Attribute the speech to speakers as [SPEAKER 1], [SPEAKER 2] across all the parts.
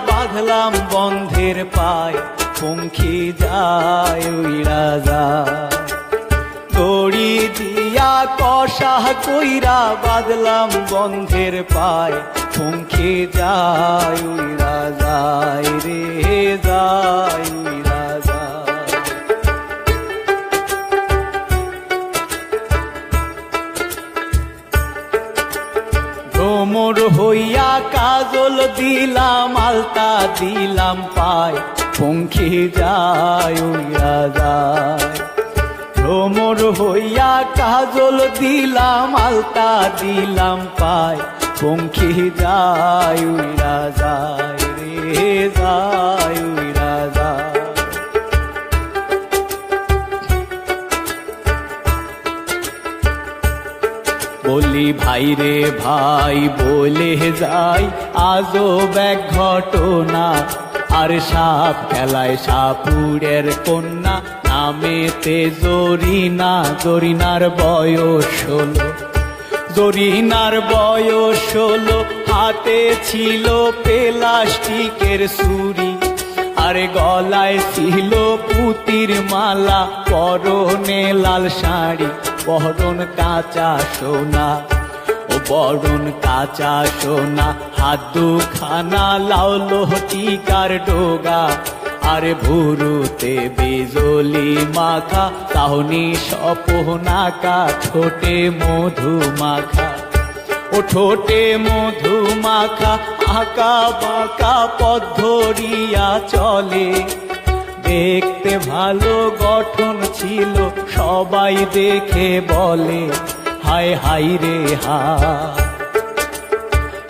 [SPEAKER 1] বাঁধলাম বন্ধের পায়, পঙ্খী যায় উইরা যায়। দড়ি দিয়া কষা কইরা বাঁধলাম বন্ধের পায়, পঙ্খী যায় উইরা যায় রে যায় উইরা যায়। ভ্রমর হইয়া কাজল দিলাম, আলতা দিলাম পায়, পঙ্খী যায় উইরা যায়। ভ্রমর হইয়া কাজল দিলাম, আলতা দিলাম পায়, পঙ্খী যায় উইরা যায় রে যায় উইরা যায়। বলি ভাই রে ভাই বলে যাই আজব এক ঘটনা, আর সাপ খেলায় সাপুরের কন্যা, নামেতে জরিনা, জরিনার বয়স 16, জরিনার বয়স 16। হাতে ছিল প্লাস্টিকের ছুরি, আর গলায় ছিল পুতির মালা, পরনে লাল শাড়ি, বরণ কাঁচা সোনা ও বরণ কাঁচা সোনা। হাত দুখানা লাউলো টিকার ডোগা, আর ভুরুতে বিজলি মাখা, তাহনি সপনাকা ঠোঁটে মধু মাখা ও ঠোঁটে মধু মাখা। আঁকা বাঁকা পথ ধরিয়া চলে, দেখতে ভালো গঠন ছিল, সবাই দেখে বলে হায় হায় রে হা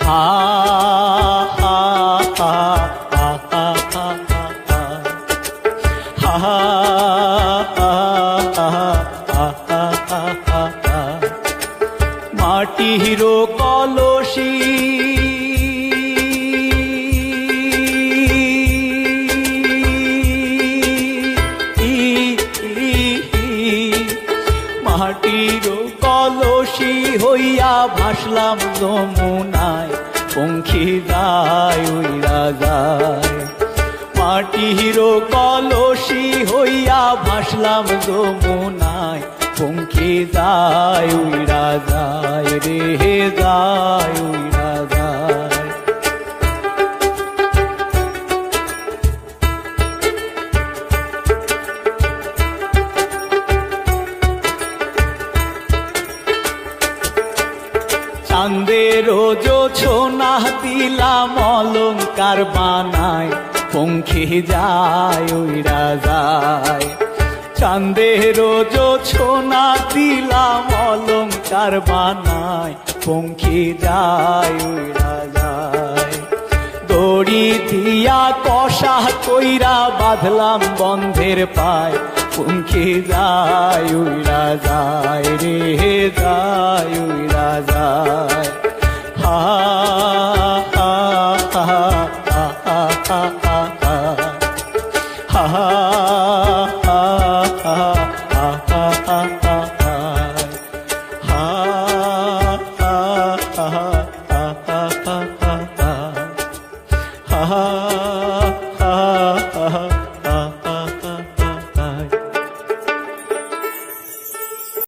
[SPEAKER 1] হা হা হা হা হা হা হা। মাটির কলসি মাটির কলসি হইয়া ভাসলাম যমুনায়, পঙ্খী যায় উইরা যায়। মাটির কলসি হইয়া ভাসলাম যমুনায়, পঙ্খী যায় উইরা যায় রে যায় উইরা যায়। চাঁদের জোছনা দিলাম অলংকার বানায়, পঙ্খী যায় উইরা যায়। চাঁদের জোছনা দিলাম অলংকার বানায়, পঙ্খী যায় উইরা যায়। দড়ি দিয়া কষা কইরা বাঁধলাম বন্ধের পায়, পঙ্খী যায় উইরা যায় রে যায় উইরা যায়। হা হা হা হা হা হা হা হা হা হা।